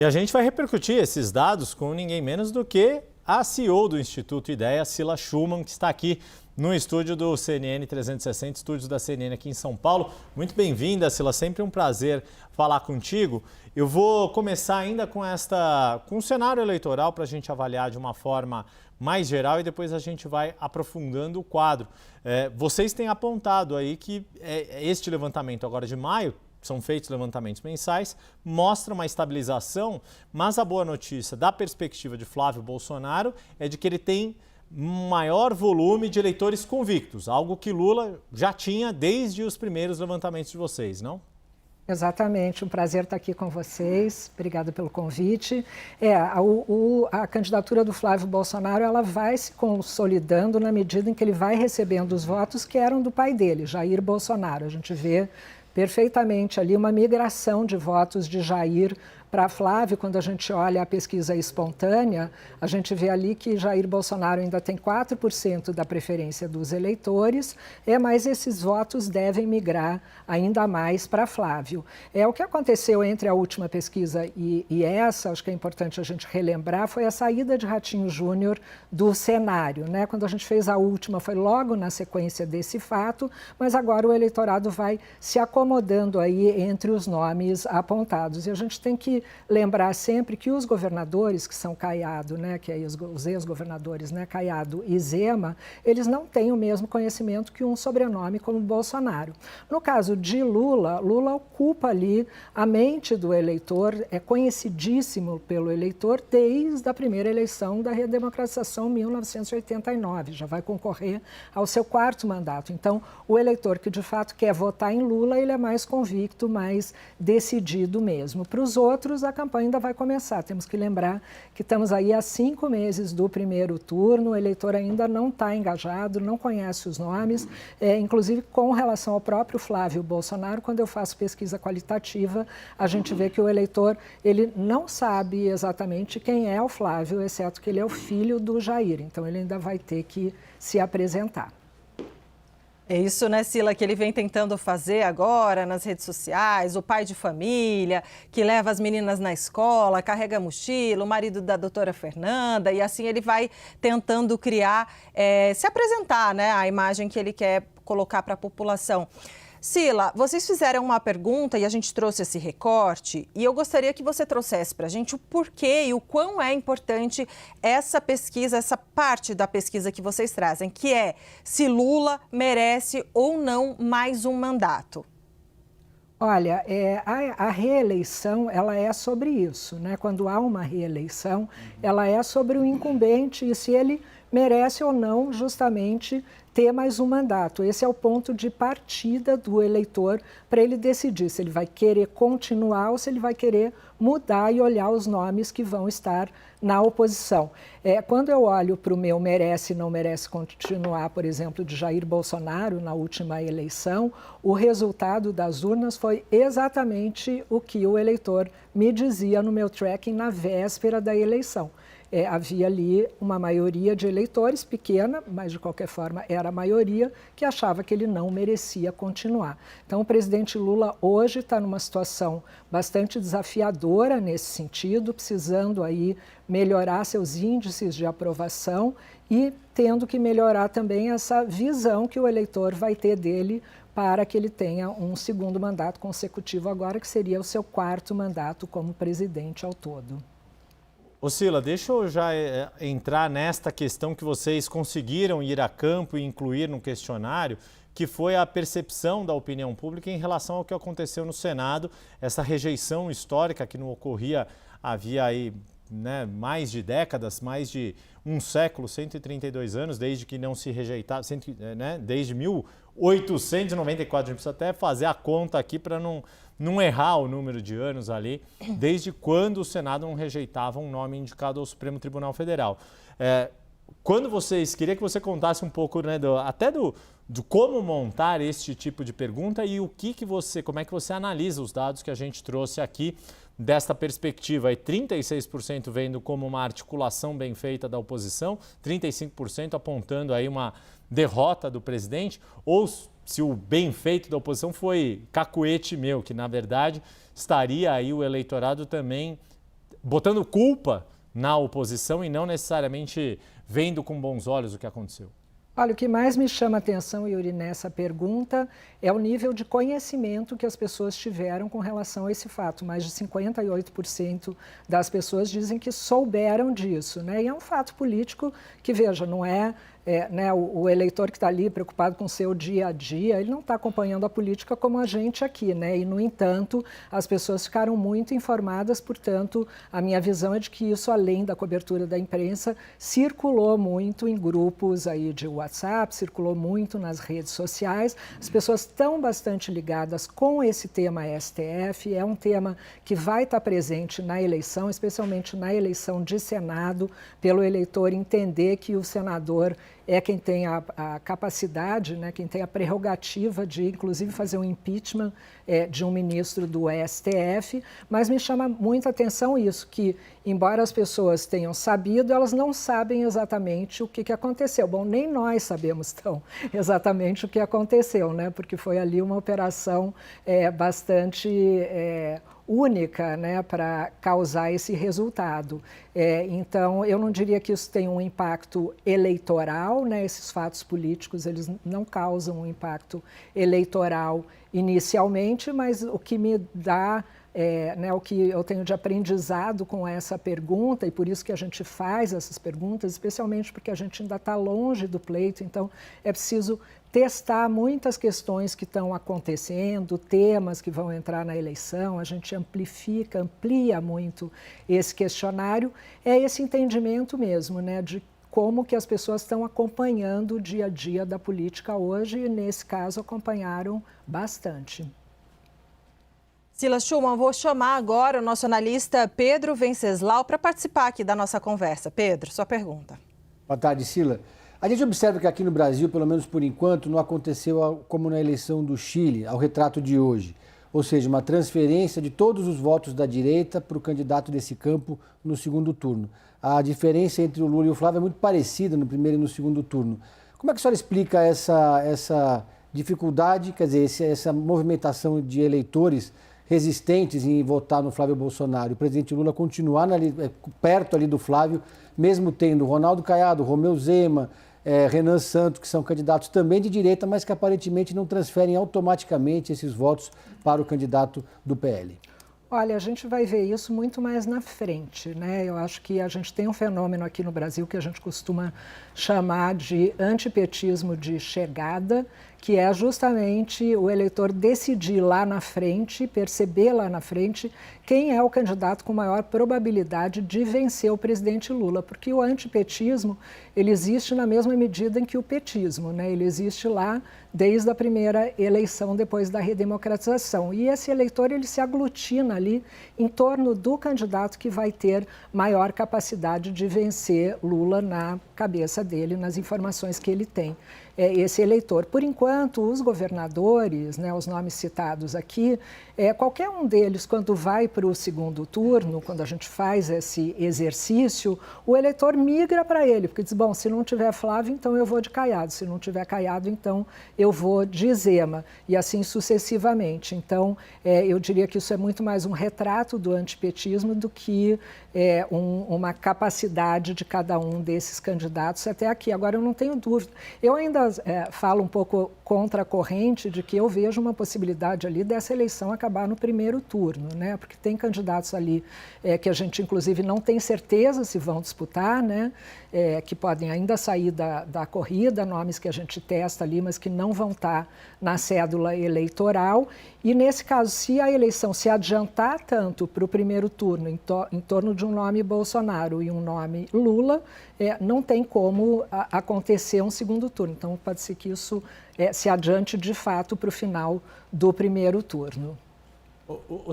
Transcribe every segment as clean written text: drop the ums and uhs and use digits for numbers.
E a gente vai repercutir esses dados com ninguém menos do que a CEO do Instituto Ideia, Cila Schumann, que está aqui no estúdio do CNN 360, estúdios da CNN aqui em São Paulo. Muito bem-vinda, Cila, sempre um prazer falar contigo. Eu vou começar ainda com o cenário eleitoral para a gente avaliar de uma forma mais geral e depois a gente vai aprofundando o quadro. Vocês têm apontado aí que este levantamento agora de maio, são feitos levantamentos mensais, mostra uma estabilização, mas a boa notícia da perspectiva de Flávio Bolsonaro é de que ele tem maior volume de eleitores convictos, algo que Lula já tinha desde os primeiros levantamentos de vocês, não? Exatamente, um prazer estar aqui com vocês, obrigada pelo convite. A candidatura do Flávio Bolsonaro ela vai se consolidando na medida em que ele vai recebendo os votos que eram do pai dele, Jair Bolsonaro. A gente vê perfeitamente ali uma migração de votos de Jair para Flávio. Quando a gente olha a pesquisa espontânea, a gente vê ali que Jair Bolsonaro ainda tem 4% da preferência dos eleitores, mas esses votos devem migrar ainda mais para Flávio. O que aconteceu entre a última pesquisa e essa, acho que é importante a gente relembrar, foi a saída de Ratinho Júnior do cenário, né? Quando a gente fez a última, foi logo na sequência desse fato, mas agora o eleitorado vai se acomodando aí entre os nomes apontados. E a gente tem que lembrar sempre que os governadores que são Caiado, né, que é os ex-governadores, né, Caiado e Zema, eles não têm o mesmo conhecimento que um sobrenome como Bolsonaro. No caso de Lula, Lula ocupa ali a mente do eleitor, é conhecidíssimo pelo eleitor desde a primeira eleição da redemocratização em 1989, já vai concorrer ao seu 4º mandato. Então, o eleitor que de fato quer votar em Lula, ele é mais convicto, mais decidido mesmo. Para os outros, a campanha ainda vai começar. Temos que lembrar que estamos aí há 5 meses do primeiro turno, o eleitor ainda não está engajado, não conhece os nomes, inclusive com relação ao próprio Flávio Bolsonaro, quando eu faço pesquisa qualitativa, a gente vê que o eleitor ele não sabe exatamente quem é o Flávio, exceto que ele é o filho do Jair, então ele ainda vai ter que se apresentar. É isso, né, Cila, que ele vem tentando fazer agora nas redes sociais, o pai de família, que leva as meninas na escola, carrega a mochila, o marido da doutora Fernanda, e assim ele vai tentando criar, se apresentar, né, a imagem que ele quer colocar para a população. Cila, vocês fizeram uma pergunta e a gente trouxe esse recorte e eu gostaria que você trouxesse para a gente o porquê e o quão é importante essa pesquisa, essa parte da pesquisa que vocês trazem, que é se Lula merece ou não mais um mandato. Olha, a reeleição, ela é sobre isso, né? Quando há uma reeleição, ela é sobre o incumbente e se ele merece ou não justamente ter mais um mandato. Esse é o ponto de partida do eleitor para ele decidir se ele vai querer continuar ou se ele vai querer mudar e olhar os nomes que vão estar na oposição. Quando eu olho para o meu merece e não merece continuar, por exemplo, de Jair Bolsonaro na última eleição, o resultado das urnas foi exatamente o que o eleitor me dizia no meu tracking na véspera da eleição. Havia ali uma maioria de eleitores, pequena, mas de qualquer forma era a maioria, que achava que ele não merecia continuar. Então o presidente Lula hoje está numa situação bastante desafiadora nesse sentido, precisando aí melhorar seus índices de aprovação e tendo que melhorar também essa visão que o eleitor vai ter dele para que ele tenha um 2º mandato consecutivo agora, que seria o seu 4º mandato como presidente ao todo. Ô Cila, deixa eu já entrar nesta questão que vocês conseguiram ir a campo e incluir no questionário, que foi a percepção da opinião pública em relação ao que aconteceu no Senado, essa rejeição histórica que não ocorria havia aí, né, mais de décadas, mais de um século, 132 anos, desde que não se rejeitava, desde 1894, a gente precisa até fazer a conta aqui para não errar o número de anos ali, desde quando o Senado não rejeitava um nome indicado ao Supremo Tribunal Federal. Queria que você contasse um pouco, né, de como montar este tipo de pergunta e como é que você analisa os dados que a gente trouxe aqui desta perspectiva. 36% vendo como uma articulação bem feita da oposição, 35% apontando aí uma derrota do presidente, ou se o bem feito da oposição foi cacuete meu, que na verdade estaria aí o eleitorado também botando culpa na oposição e não necessariamente vendo com bons olhos o que aconteceu? Olha, o que mais me chama a atenção, Yuri, nessa pergunta é o nível de conhecimento que as pessoas tiveram com relação a esse fato. Mais de 58% das pessoas dizem que souberam disso, né? E é um fato político que, veja, não é, né, o eleitor que está ali preocupado com o seu dia a dia, ele não está acompanhando a política como a gente aqui, né? E, no entanto, as pessoas ficaram muito informadas, portanto, a minha visão é de que isso, além da cobertura da imprensa, circulou muito em grupos aí de WhatsApp, circulou muito nas redes sociais. As pessoas estão bastante ligadas com esse tema STF, é um tema que vai estar presente na eleição, especialmente na eleição de Senado, pelo eleitor entender que o senador é quem tem a capacidade, né, quem tem a prerrogativa de, inclusive, fazer um impeachment de um ministro do STF, mas me chama muita atenção isso, que, embora as pessoas tenham sabido, elas não sabem exatamente o que aconteceu. Bom, nem nós sabemos tão exatamente o que aconteceu, né, porque foi ali uma operação bastante única, né, para causar esse resultado. Então, eu não diria que isso tem um impacto eleitoral, né, esses fatos políticos, eles não causam um impacto eleitoral inicialmente, mas o que me dá, né, o que eu tenho de aprendizado com essa pergunta, e por isso que a gente faz essas perguntas, especialmente porque a gente ainda está longe do pleito, então é preciso testar muitas questões que estão acontecendo, temas que vão entrar na eleição, a gente amplia muito esse questionário, é esse entendimento mesmo, né, de como que as pessoas estão acompanhando o dia a dia da política hoje e, nesse caso, acompanharam bastante. Silas Schumann, vou chamar agora o nosso analista Pedro Venceslau para participar aqui da nossa conversa. Pedro, sua pergunta. Boa tarde, Sila. A gente observa que aqui no Brasil, pelo menos por enquanto, não aconteceu como na eleição do Chile, ao retrato de hoje. Ou seja, uma transferência de todos os votos da direita para o candidato desse campo no segundo turno. A diferença entre o Lula e o Flávio é muito parecida no primeiro e no segundo turno. Como é que a senhora explica essa dificuldade, quer dizer, essa movimentação de eleitores resistentes em votar no Flávio Bolsonaro? O presidente Lula continuar perto ali do Flávio, mesmo tendo Ronaldo Caiado, Romeu Zema, Renan Santos, que são candidatos também de direita, mas que aparentemente não transferem automaticamente esses votos para o candidato do PL. Olha, a gente vai ver isso muito mais na frente, né? Eu acho que a gente tem um fenômeno aqui no Brasil que a gente costuma chamar de antipetismo de chegada, que é justamente o eleitor decidir lá na frente, perceber lá na frente quem é o candidato com maior probabilidade de vencer o presidente Lula, porque o antipetismo, ele existe na mesma medida em que o petismo, né? Ele existe lá desde a primeira eleição depois da redemocratização. E esse eleitor, ele se aglutina ali em torno do candidato que vai ter maior capacidade de vencer Lula na cabeça dele, nas informações que ele tem. Esse eleitor. Por enquanto, os governadores, né, os nomes citados aqui, qualquer um deles, quando vai para o segundo turno, quando a gente faz esse exercício, o eleitor migra para ele, porque diz, bom, se não tiver Flávio, então eu vou de Caiado, se não tiver Caiado, então eu vou de Zema, e assim sucessivamente. Então, eu diria que isso é muito mais um retrato do antipetismo do que uma capacidade de cada um desses candidatos até aqui. Agora, eu não tenho dúvida. Eu ainda falo um pouco contra a corrente de que eu vejo uma possibilidade ali dessa eleição acabar no primeiro turno, né? Porque tem candidatos ali que a gente, inclusive, não tem certeza se vão disputar, né? Que podem ainda sair da corrida, nomes que a gente testa ali, mas que não vão estar na cédula eleitoral. E, nesse caso, se a eleição se adiantar tanto para o primeiro turno, em torno de um nome Bolsonaro e um nome Lula, não tem como acontecer um segundo turno. Então, pode ser que isso se adiante, de fato, para o final do primeiro turno.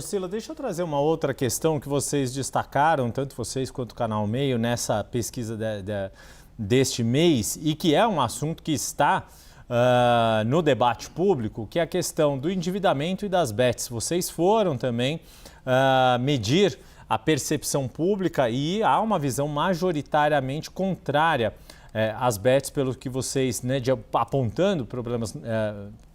Sila, deixa eu trazer uma outra questão que vocês destacaram, tanto vocês quanto o Canal Meio, nessa pesquisa deste mês, e que é um assunto que está no debate público, que é a questão do endividamento e das bets. Vocês foram também medir a percepção pública e há uma visão majoritariamente contrária às bets, pelo que vocês, né, apontando problemas,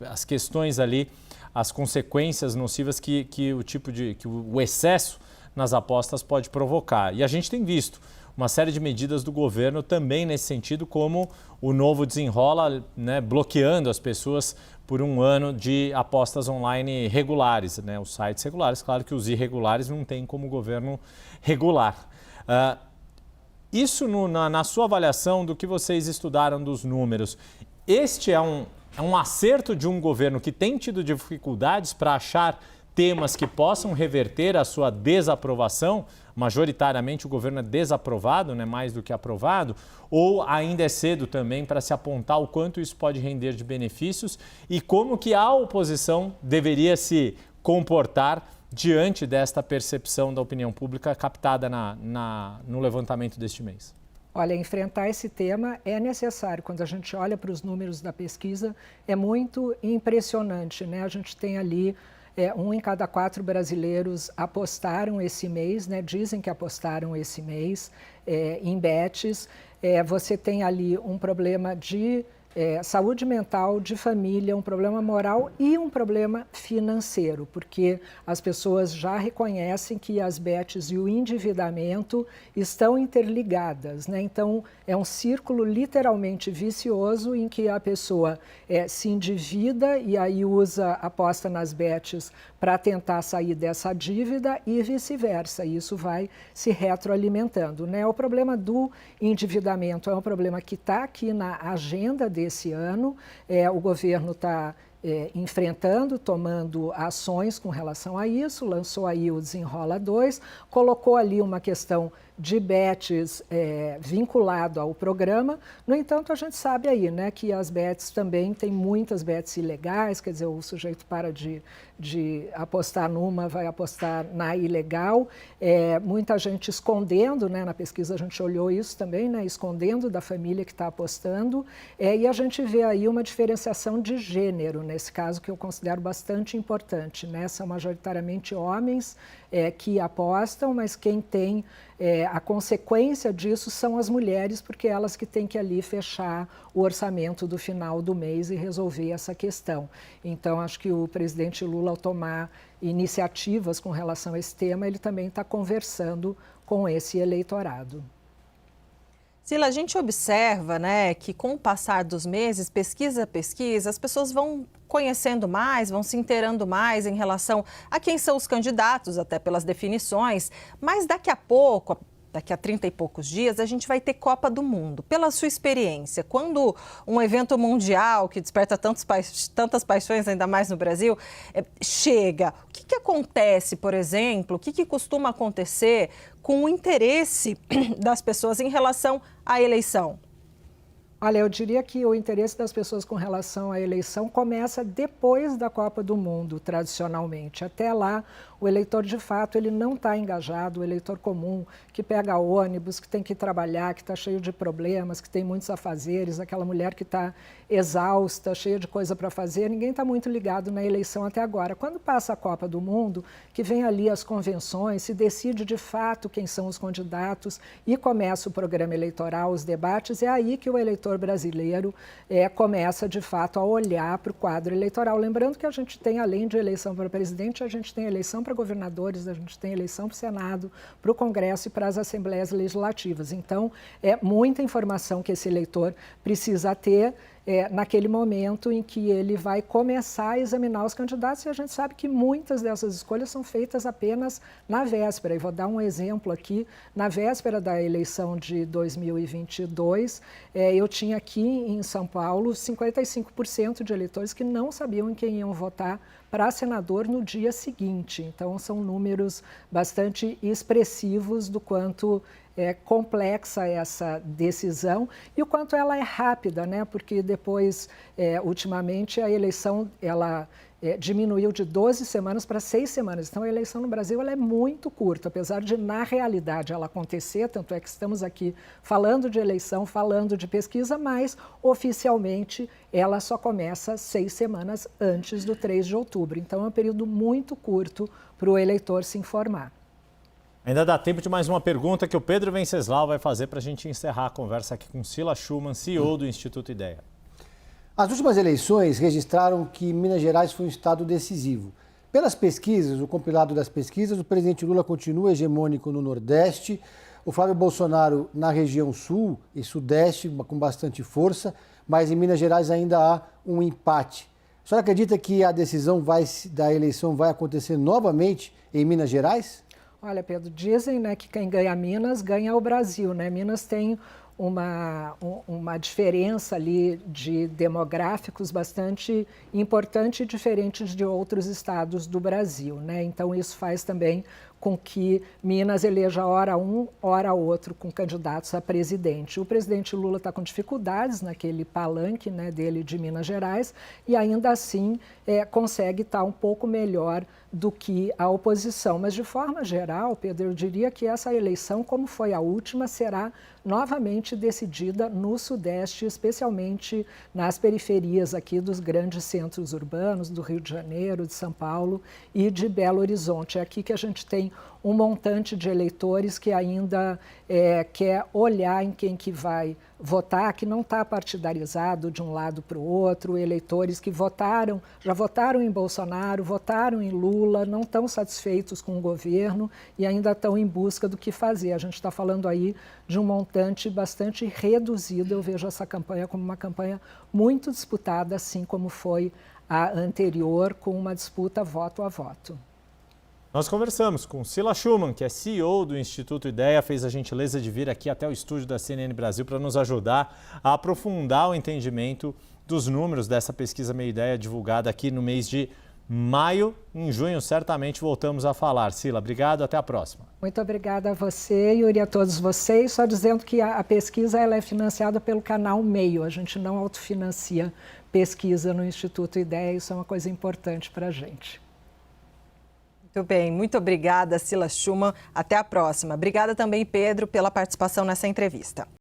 as questões ali, as consequências nocivas que o excesso nas apostas pode provocar. E a gente tem visto uma série de medidas do governo também nesse sentido, como o novo Desenrola, né, bloqueando as pessoas por um ano de apostas online regulares, né, os sites regulares. Claro que os irregulares não tem como o governo regular. Isso na sua avaliação do que vocês estudaram dos números, este é um acerto de um governo que tem tido dificuldades para achar temas que possam reverter a sua desaprovação? Majoritariamente o governo é desaprovado, né, mais do que aprovado, ou ainda é cedo também para se apontar o quanto isso pode render de benefícios e como que a oposição deveria se comportar diante desta percepção da opinião pública captada no levantamento deste mês? Olha, enfrentar esse tema é necessário. Quando a gente olha para os números da pesquisa, é muito impressionante, né? A gente tem ali 1 em cada 4 brasileiros apostaram esse mês, né? Dizem que apostaram esse mês em bets. Você tem ali um problema de saúde mental, de família, um problema moral e um problema financeiro, porque as pessoas já reconhecem que as bets e o endividamento estão interligadas, né? Então, é um círculo literalmente vicioso em que a pessoa se endivida e aí aposta nas bets para tentar sair dessa dívida e vice-versa. Isso vai se retroalimentando, né? O problema do endividamento é um problema que está aqui na agenda desse ano. O governo está enfrentando, tomando ações com relação a isso, lançou aí o Desenrola 2, colocou ali uma questão de bets vinculado ao programa. No entanto, a gente sabe aí, né, que as bets também, tem muitas bets ilegais, quer dizer, o sujeito para de apostar numa, vai apostar na ilegal. Muita gente escondendo, né, na pesquisa a gente olhou isso também, né, escondendo da família que está apostando. E a gente vê aí uma diferenciação de gênero, nesse caso, que eu considero bastante importante, né? São majoritariamente homens que apostam, mas quem tem a consequência disso são as mulheres, porque elas que têm que ali fechar o orçamento do final do mês e resolver essa questão. Então, acho que o presidente Lula, ao tomar iniciativas com relação a esse tema, ele também está conversando com esse eleitorado. Sila, a gente observa, né, que com o passar dos meses, pesquisa a pesquisa, as pessoas vão conhecendo mais, vão se inteirando mais em relação a quem são os candidatos, até pelas definições, mas daqui a pouco, daqui a 30 e poucos dias, a gente vai ter Copa do Mundo. Pela sua experiência, quando um evento mundial que desperta tantas paixões, ainda mais no Brasil, chega, o que acontece, por exemplo, o que costuma acontecer com o interesse das pessoas em relação à eleição? Olha, eu diria que o interesse das pessoas com relação à eleição começa depois da Copa do Mundo, tradicionalmente. Até lá, o eleitor, de fato, ele não está engajado, o eleitor comum, que pega ônibus, que tem que trabalhar, que está cheio de problemas, que tem muitos afazeres, aquela mulher que está exausta, cheia de coisa para fazer, ninguém está muito ligado na eleição até agora. Quando passa a Copa do Mundo, que vem ali as convenções, se decide de fato quem são os candidatos e começa o programa eleitoral, os debates, é aí que o eleitor brasileiro começa, de fato, a olhar para o quadro eleitoral. Lembrando que a gente tem, além de eleição para presidente, a gente tem eleição para governadores, a gente tem eleição para o Senado, para o Congresso e para as Assembleias Legislativas. Então, é muita informação que esse eleitor precisa ter naquele momento em que ele vai começar a examinar os candidatos, e a gente sabe que muitas dessas escolhas são feitas apenas na véspera. E vou dar um exemplo aqui. Na véspera da eleição de 2022, eu tinha aqui em São Paulo 55% de eleitores que não sabiam em quem iam votar para senador no dia seguinte. Então, são números bastante expressivos do quanto é complexa essa decisão e o quanto ela é rápida, né? Porque depois, ultimamente, a eleição diminuiu de 12 semanas para 6 semanas. Então, a eleição no Brasil ela é muito curta, apesar de, na realidade, ela acontecer, tanto é que estamos aqui falando de eleição, falando de pesquisa, mas, oficialmente, ela só começa 6 semanas antes do 3 de outubro. Então, é um período muito curto para o eleitor se informar. Ainda dá tempo de mais uma pergunta que o Pedro Venceslau vai fazer para a gente encerrar a conversa aqui com Sila Schuman, CEO do Instituto Ideia. As últimas eleições registraram que Minas Gerais foi um estado decisivo. Pelas pesquisas, o compilado das pesquisas, o presidente Lula continua hegemônico no Nordeste, o Flávio Bolsonaro na região Sul e Sudeste com bastante força, mas em Minas Gerais ainda há um empate. A senhora acredita que a decisão da eleição vai acontecer novamente em Minas Gerais? Olha, Pedro, dizem, né, que quem ganha Minas ganha o Brasil, né? Minas tem uma diferença ali de demográficos bastante importante e diferentes de outros estados do Brasil, né? Então isso faz também com que Minas eleja hora um, hora outro com candidatos a presidente. O presidente Lula está com dificuldades naquele palanque, né, dele de Minas Gerais e ainda assim consegue estar um pouco melhor do que a oposição. Mas de forma geral, Pedro, eu diria que essa eleição, como foi a última, será novamente decidida no Sudeste, especialmente nas periferias aqui dos grandes centros urbanos, do Rio de Janeiro, de São Paulo e de Belo Horizonte. É aqui que a gente tem um montante de eleitores que ainda quer olhar em quem que vai votar, que não está partidarizado de um lado para o outro, eleitores que já votaram em Bolsonaro, votaram em Lula, não estão satisfeitos com o governo e ainda estão em busca do que fazer. A gente está falando aí de um montante bastante reduzido. Eu vejo essa campanha como uma campanha muito disputada, assim como foi a anterior, com uma disputa voto a voto. Nós conversamos com Cila Schumann, que é CEO do Instituto IDEA, fez a gentileza de vir aqui até o estúdio da CNN Brasil para nos ajudar a aprofundar o entendimento dos números dessa pesquisa Meio Ideia divulgada aqui no mês de maio. Em junho, certamente, voltamos a falar. Cila, obrigado, até a próxima. Muito obrigada a você, Yuri, a todos vocês. Só dizendo que a pesquisa ela é financiada pelo canal Meio. A gente não autofinancia pesquisa no Instituto IDEA, isso é uma coisa importante para a gente. Muito bem, muito obrigada, Cila Schumann. Até a próxima. Obrigada também, Pedro, pela participação nessa entrevista.